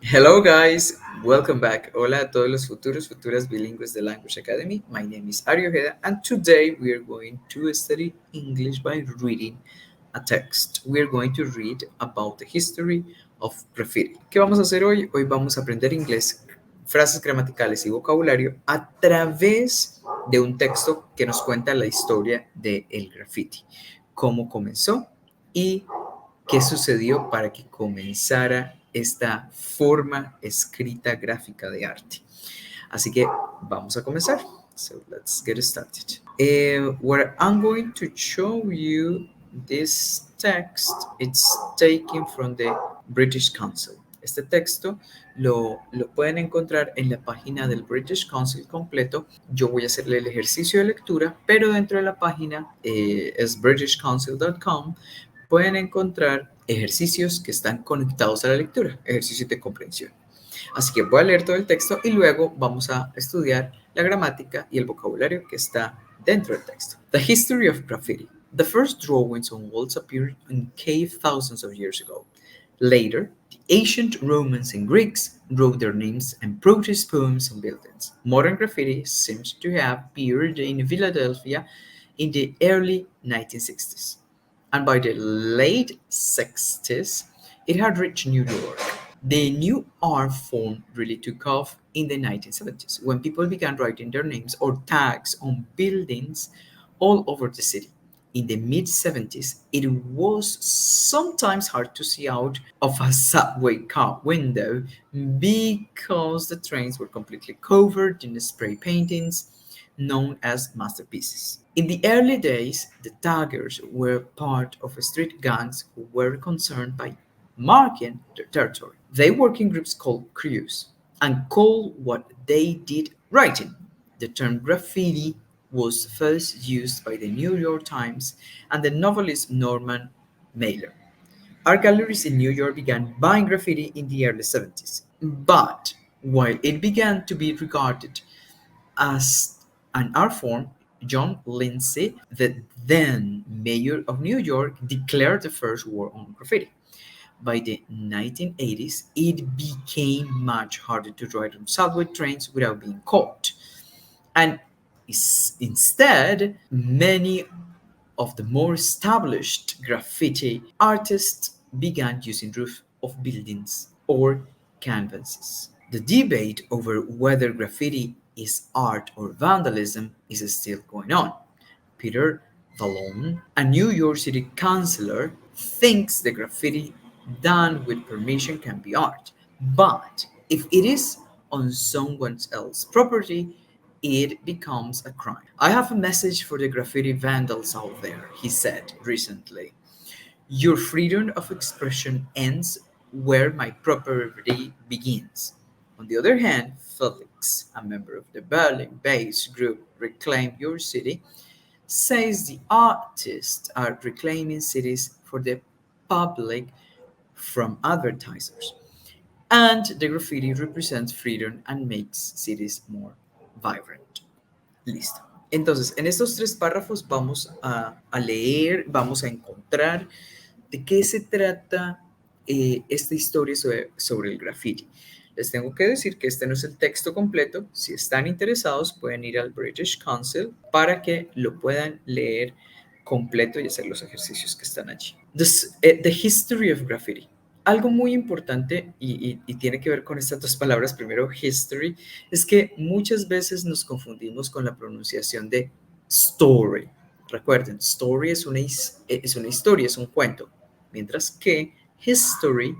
Hello guys, welcome back. Hola a todos los futuras bilingües de Language Academy. My name is Ario Ojeda and today we are going to study English by reading a text. We are going to read about the history of graffiti. ¿Qué vamos a hacer hoy? Hoy vamos a aprender inglés, frases gramaticales y vocabulario a través de un texto que nos cuenta la historia del graffiti, cómo comenzó y qué sucedió para que comenzara esta forma escrita gráfica de arte. Así que vamos a comenzar. So let's get started. Where I'm going to show you this text, it's taken from the British Council. Este texto lo pueden encontrar en la página del British Council completo. Yo voy a hacerle el ejercicio de lectura, pero dentro de la página es britishcouncil.com. Pueden encontrar ejercicios que están conectados a la lectura, ejercicios de comprensión. Así que voy a leer todo el texto y luego vamos a estudiar la gramática y el vocabulario que está dentro del texto. The history of graffiti. The first drawings on walls appeared in cave thousands of years ago. Later, the ancient Romans and Greeks wrote their names and protest poems on buildings. Modern graffiti seems to have appeared in Philadelphia in the early 1960s, and by the late 60s, it had reached New York. The new art form really took off in the 1970s when people began writing their names or tags on buildings all over the city. In the mid 70s, it was sometimes hard to see out of a subway car window because the trains were completely covered in spray paintings known as masterpieces. In the early days, the taggers were part of street gangs who were concerned by marking their territory. They worked in groups called crews and called what they did writing. The term graffiti was first used by the New York Times and the novelist Norman Mailer. Art galleries in New York began buying graffiti in the early 70s. But while it began to be regarded as an art form, John Lindsay, the then mayor of New York, declared the first war on graffiti. By the 1980s, it became much harder to ride on subway trains without being caught. And instead, many of the more established graffiti artists began using roofs of buildings or canvases. The debate over whether graffiti is art or vandalism is still going on. Peter Vallone, a New York City councilor, thinks the graffiti done with permission can be art. But if it is on someone else's property, it becomes a crime. I have a message for the graffiti vandals out there, he said recently. Your freedom of expression ends where my property begins. On the other hand, Felix, a member of the Berlin based group Reclaim Your City, says the artists are reclaiming cities for the public from advertisers. And the graffiti represents freedom and makes cities more vibrant. Listo. Entonces, en estos tres párrafos vamos a leer, vamos a encontrar de qué se trata esta historia sobre el graffiti. Les tengo que decir que este no es el texto completo. Si están interesados, pueden ir al British Council para que lo puedan leer completo y hacer los ejercicios que están allí. The history of graffiti. Algo muy importante y tiene que ver con estas dos palabras, primero history, es que muchas veces nos confundimos con la pronunciación de story. Recuerden, story es una historia, es un cuento, mientras que history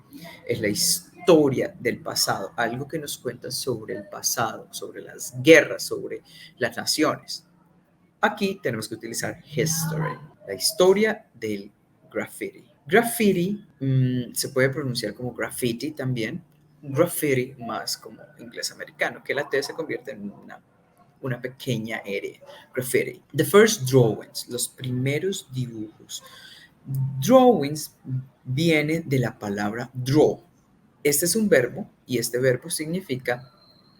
es la historia del pasado, algo que nos cuenta sobre el pasado, sobre las guerras, sobre las naciones. Aquí tenemos que utilizar history, la historia del graffiti. Graffiti se puede pronunciar como graffiti también, graffiti más como inglés americano, que la T se convierte en una pequeña R. Graffiti. The first drawings, los primeros dibujos. Drawings viene de la palabra draw. Este es un verbo y este verbo significa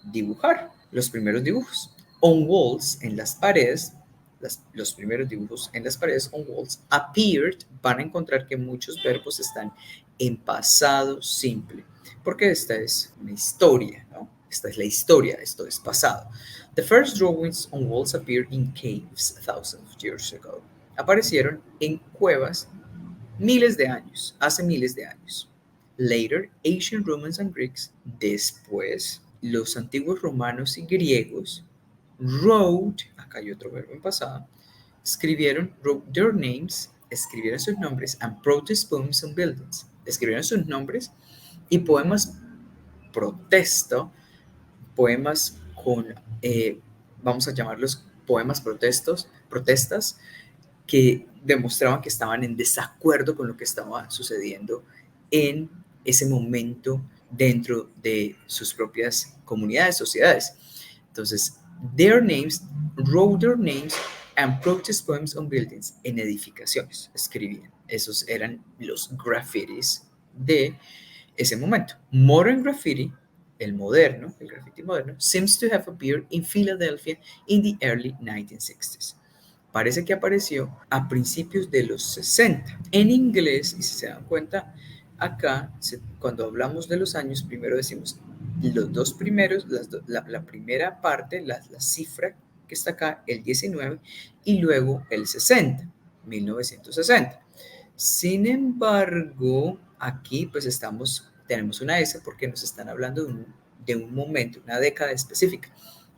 dibujar. Los primeros dibujos. On walls, en las paredes, los primeros dibujos en las paredes, on walls, appeared, van a encontrar que muchos verbos están en pasado simple. porque esta es una historia, ¿no? Esta es la historia, esto es pasado. The first drawings on walls appeared in caves thousands of years ago. Aparecieron en cuevas miles de años, hace miles de años. Later, ancient Romans and Greeks, después, los antiguos romanos y griegos, wrote, acá hay otro verbo en pasado, escribieron, wrote their names, escribieron sus nombres, and protest poems on buildings. Escribieron sus nombres y poemas protesto, poemas con, vamos a llamarlos poemas protestas, que demostraban que estaban en desacuerdo con lo que estaba sucediendo en ese momento dentro de sus propias comunidades, sociedades. Entonces, their names, wrote their names and protest poems on buildings, en edificaciones, escribían. Esos eran los graffitis de ese momento. Modern graffiti, el graffiti moderno, seems to have appeared in Philadelphia in the early 1960s. Parece que apareció a principios de los 60. En inglés, y si se dan cuenta, acá, cuando hablamos de los años, primero decimos los dos primeros, la primera parte, la cifra que está acá, el 19, y luego el 60, 1960. Sin embargo, aquí pues tenemos una S porque nos están hablando de un momento, una década específica,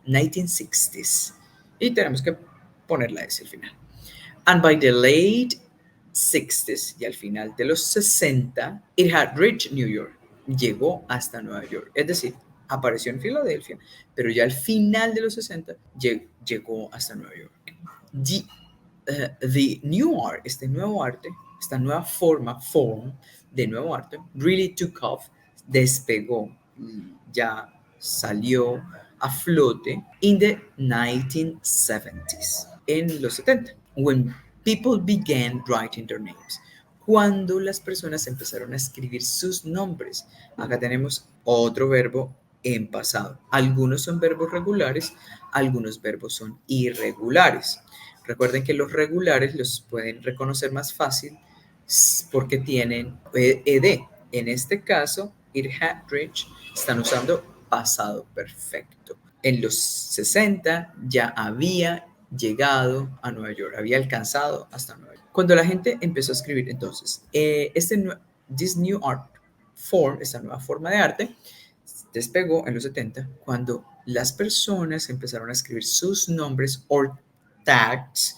1960s, y tenemos que poner la S al final. And by the late 60s, y al final de los 60, it had reached New York, llegó hasta Nueva York, es decir, apareció en Filadelfia, pero ya al final de los 60 llegó hasta Nueva York. The new art, este nuevo arte, esta nueva form de nuevo arte, really took off, despegó, ya salió a flote in the 1970s, en los 70, when people began writing their names, cuando las personas empezaron a escribir sus nombres. Acá tenemos otro verbo en pasado. Algunos son verbos regulares, algunos verbos son irregulares. Recuerden que los regulares los pueden reconocer más fácil porque tienen ed. En este caso, it had reached, están usando pasado perfecto. En los 60 ya había llegado a Nueva York, había alcanzado hasta Nueva York. Cuando la gente empezó a escribir, entonces, this new art form, esta nueva forma de arte, despegó en los 70 cuando las personas empezaron a escribir sus nombres o tags.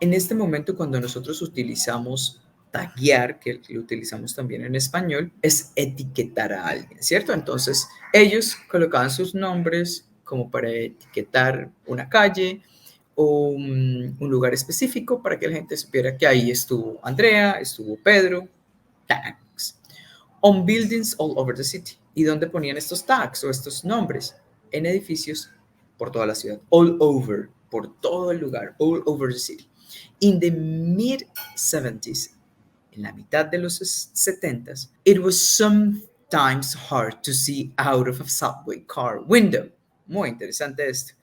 En este momento, cuando nosotros utilizamos taguear, que lo utilizamos también en español, es etiquetar a alguien, ¿cierto? Entonces, ellos colocaban sus nombres como para etiquetar una calle o un lugar específico para que la gente supiera que ahí estuvo Andrea, estuvo Pedro, tags. On buildings all over the city. ¿Y dónde ponían estos tags o estos nombres? En edificios por toda la ciudad. All over, por todo el lugar. All over the city. In the mid-70s, en la mitad de los 70s, it was sometimes hard to see out of a subway car window. Muy interesante esto.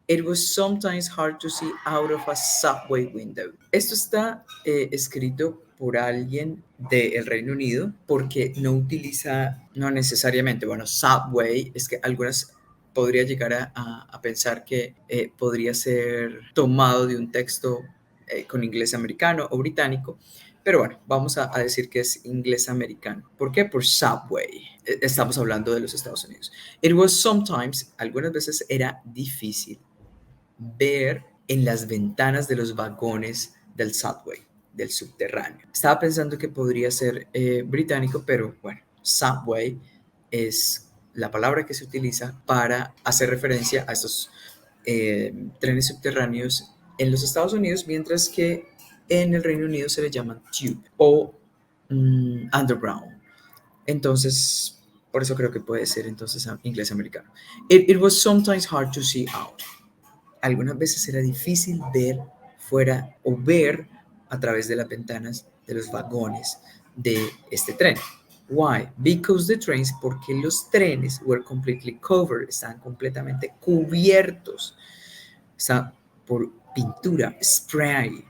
It was sometimes hard to see out of a subway window. Esto está escrito por alguien del Reino Unido porque no utiliza, no necesariamente, bueno, subway, es que algunas podría llegar a pensar que podría ser tomado de un texto con inglés americano o británico, pero bueno, vamos a decir que es inglés americano. ¿Por qué? Por subway. Estamos hablando de los Estados Unidos. It was sometimes, algunas veces era difícil ver en las ventanas de los vagones del subway, del subterráneo. Estaba pensando que podría ser británico, pero bueno, subway es la palabra que se utiliza para hacer referencia a estos trenes subterráneos en los Estados Unidos, mientras que en el Reino Unido se le llaman tube o underground. Entonces, por eso creo que puede ser entonces inglés americano. It was sometimes hard to see out. Algunas veces era difícil ver fuera o ver a través de las ventanas de los vagones de este tren. Why? Because the trains, porque los trenes were completely covered, estaban completamente cubiertos, estaban por pintura, spray,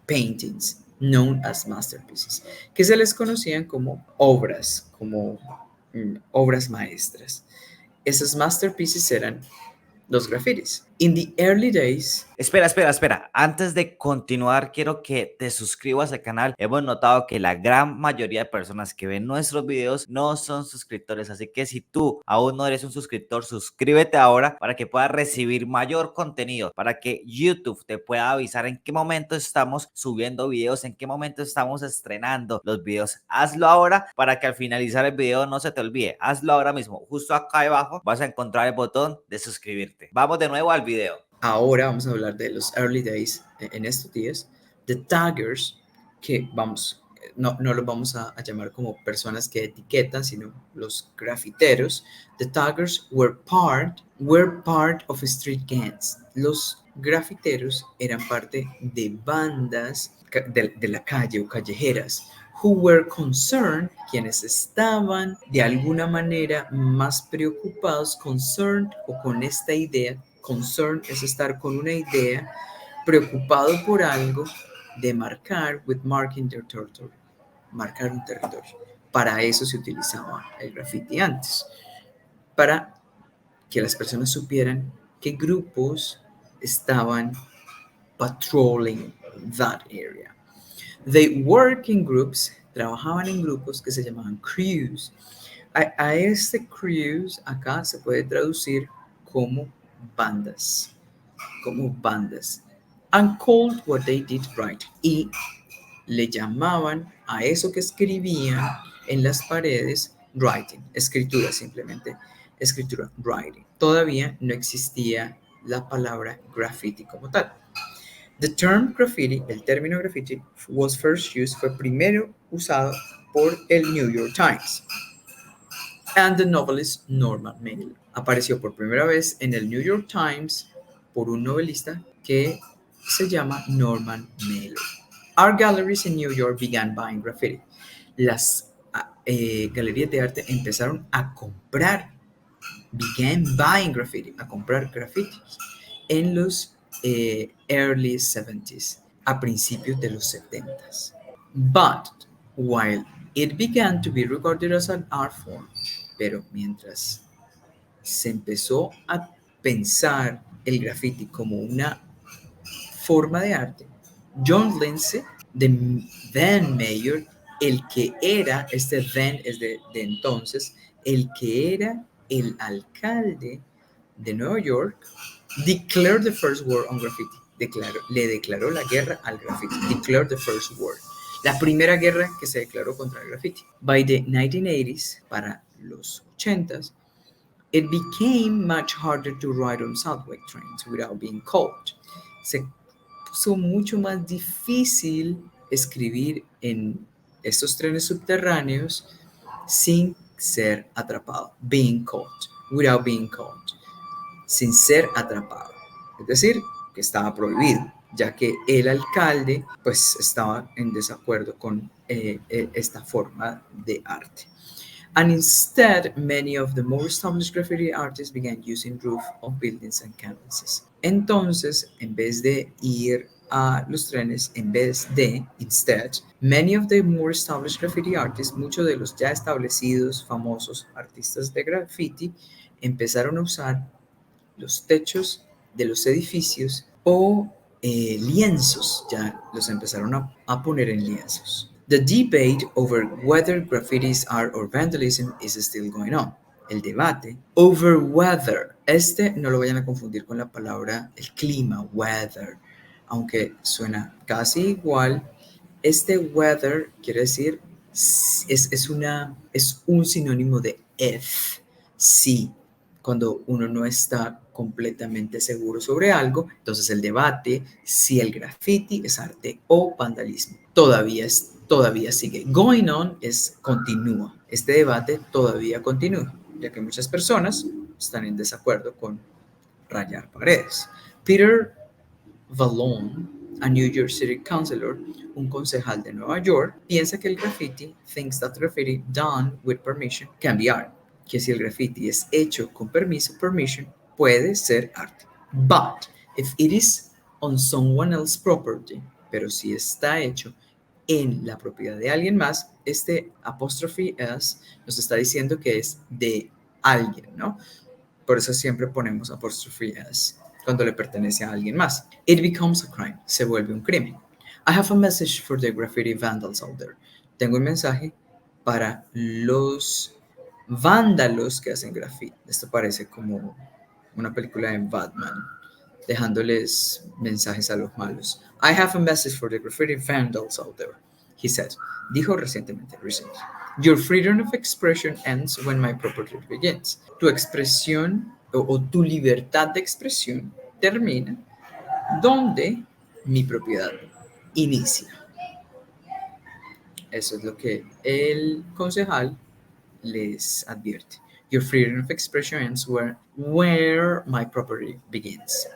paintings, known as masterpieces, que se les conocían como obras, como obras maestras. Esas masterpieces eran los grafitis. In the early days, Espera. Antes de continuar, quiero que te suscribas al canal. Hemos notado que la gran mayoría de personas que ven nuestros videos no son suscriptores. Así que si tú aún no eres un suscriptor, suscríbete ahora para que puedas recibir mayor contenido, para que YouTube te pueda avisar en qué momento estamos subiendo videos, en qué momento estamos estrenando los videos. Hazlo ahora para que al finalizar el video no se te olvide. Hazlo ahora mismo. Justo acá abajo vas a encontrar el botón de suscribirte. Vamos de nuevo al video. ahora vamos a hablar de los early days en estos días, the taggers, que no los vamos a llamar como personas que etiquetan, sino los grafiteros. The taggers were part of street gangs. Los grafiteros eran parte de bandas de la calle o callejeras, who were concerned, quienes estaban de alguna manera más preocupados, concerned o con esta idea. Concern es estar con una idea, preocupado por algo, de marcar, with marking their territory, marcar un territorio. Para eso se utilizaba el graffiti antes, para que las personas supieran qué grupos estaban patrolling that area. They work in groups, trabajaban en grupos que se llamaban crews. A este crews acá se puede traducir como bandas, and called what they did right. Y le llamaban a eso que escribían en las paredes writing, escritura simplemente, escritura writing. Todavía no existía la palabra graffiti como tal. The term graffiti, el término graffiti, was first used, fue primero usado por el New York Times and the novelist Norman Mailer. Apareció por primera vez en el New York Times por un novelista que se llama Norman Mailer. Art galleries in New York began buying graffiti. Las galerías de arte empezaron a comprar, began buying graffiti, a comprar grafitis en los early 70s, a principios de los 70s. But while it began to be regarded as an art form, pero mientras se empezó a pensar el graffiti como una forma de arte, John Lindsay, the then mayor, el que era, este then es de entonces, el que era el alcalde de Nueva York, declared the first war on graffiti. Le declaró la guerra al graffiti. Declared the first war. La primera guerra que se declaró contra el graffiti. By the 1980s, para los 80s, it became much harder to ride on subway trains without being caught. Se puso mucho más difícil escribir en estos trenes subterráneos sin ser atrapado. Being caught. Without being caught. Sin ser atrapado. Es decir, que estaba prohibido, ya que el alcalde pues estaba en desacuerdo con esta forma de arte. And instead, many of the more established graffiti artists began using roof of buildings and canvases. Entonces, en vez de ir a los trenes, instead, many of the more established graffiti artists, muchos de los ya establecidos, famosos artistas de graffiti, empezaron a usar los techos de los edificios o lienzos, ya los empezaron a poner en lienzos. The debate over whether graffitis art or vandalism is still going on. El debate over whether, no lo vayan a confundir con la palabra el clima, weather, aunque suena casi igual. Este weather quiere decir, es un sinónimo de if, sí, cuando uno no está completamente seguro sobre algo. Entonces el debate si el graffiti es arte o vandalismo todavía sigue. Going on es continúa. Este debate todavía continúa, ya que muchas personas están en desacuerdo con rayar paredes. Peter Vallone, a New York City councilor, un concejal de Nueva York, piensa que el graffiti, thinks that graffiti done with permission can be art, que si el graffiti es hecho con permiso, permission, puede ser arte. But if it is on someone else's property, pero si está hecho en la propiedad de alguien más, este apóstrofe s nos está diciendo que es de alguien, ¿no? Por eso siempre ponemos apóstrofe s cuando le pertenece a alguien más. It becomes a crime. Se vuelve un crimen. I have a message for the graffiti vandals out there. Tengo un mensaje para los vándalos que hacen graffiti. Esto parece como una película de Batman, dejándoles mensajes a los malos. I have a message for the graffiti vandals out there, he said. Dijo recientemente, recently. Your freedom of expression ends when my property begins. Tu expresión o tu libertad de expresión termina donde mi propiedad inicia. Eso es lo que el concejal les advierte. Your freedom of expression ends where my property begins.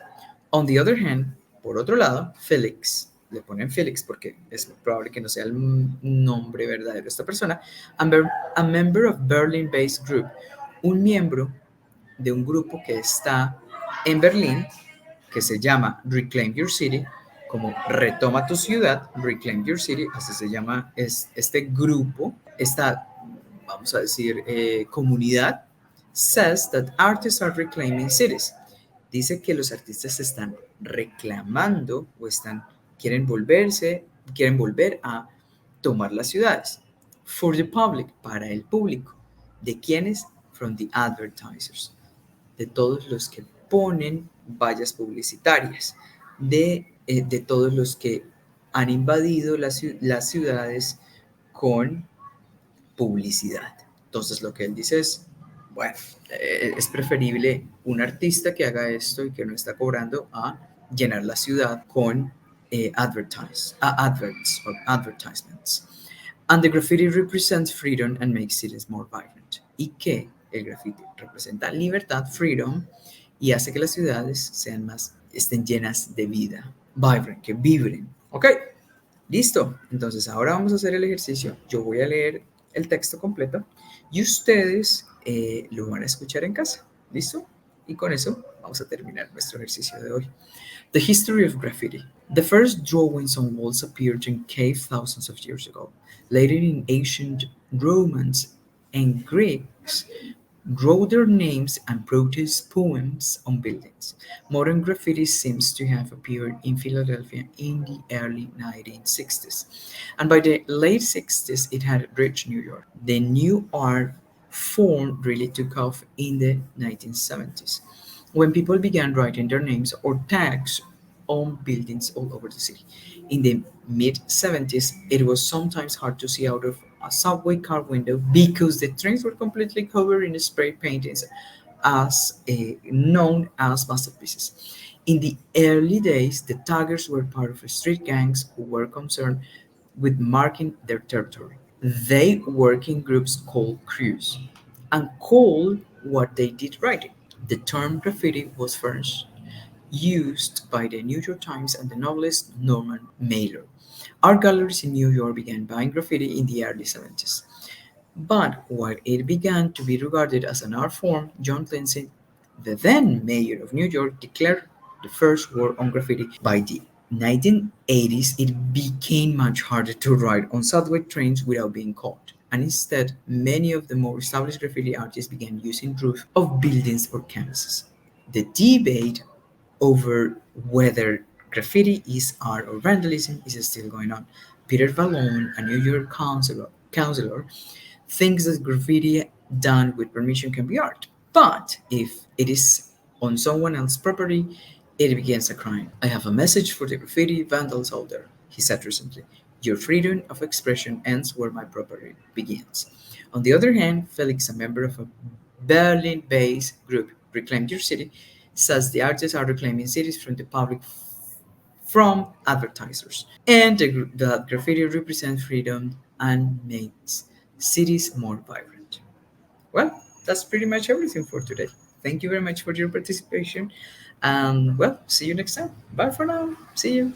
On the other hand, por otro lado, Felix, le ponen Felix porque es probable que no sea el nombre verdadero de esta persona, a member of Berlin-based group, un miembro de un grupo que está en Berlín, que se llama Reclaim Your City, como retoma tu ciudad, Reclaim Your City, así se llama este grupo, esta, vamos a decir, comunidad, says that artists are reclaiming cities. Dice que los artistas están reclamando o quieren volver a tomar las ciudades. For the public, para el público. ¿De quiénes? From the advertisers, de todos los que ponen vallas publicitarias, de todos los que han invadido las ciudades con publicidad. Entonces lo que él dice es, bueno, es preferible un artista que haga esto y que no está cobrando a llenar la ciudad con advertisements. And the graffiti represents freedom and makes cities more vibrant. Y que el graffiti representa libertad, freedom, y hace que las ciudades estén llenas de vida, vibrant, que vibren. ¿Ok? Listo. Entonces ahora vamos a hacer el ejercicio. Yo voy a leer el texto completo y ustedes lo van a escuchar en casa. ¿Listo? Y con eso vamos a terminar nuestro ejercicio de hoy. The history of graffiti. The first drawings on walls appeared in cave thousands of years ago. Later in ancient Romans and Greeks wrote their names and protest poems on buildings. Modern graffiti seems to have appeared in Philadelphia in the early 1960s, and by the late 60s it had reached New York. The new art form really took off in the 1970s, when people began writing their names or tags on buildings all over the city. In the mid 70s, it was sometimes hard to see out of a subway car window because the trains were completely covered in spray paintings as known as masterpieces. In the early days, the taggers were part of street gangs who were concerned with marking their territory. They worked in groups called crews and called what they did writing. The term graffiti was first used by the New York Times and the novelist Norman Mailer. Art galleries in New York began buying graffiti in the early 70s. But while it began to be regarded as an art form, John Lindsay, the then mayor of New York, declared the first war on graffiti. By the 1980s, it became much harder to ride on subway trains without being caught. And instead, many of the more established graffiti artists began using roofs of buildings or canvases. The debate over whether graffiti is art or vandalism is still going on. Peter Vallone, a New York councilor, thinks that graffiti done with permission can be art. But if it is on someone else's property, it begins a crime. I have a message for the graffiti vandals out there, he said recently. Your freedom of expression ends where my property begins. On the other hand, Felix, a member of a Berlin based group, Reclaim Your City, says the artists are reclaiming cities from the public from advertisers, and that graffiti represents freedom and makes cities more vibrant. Well, that's pretty much everything for today. Thank you very much for your participation, and well, see you next time. Bye for now. See you.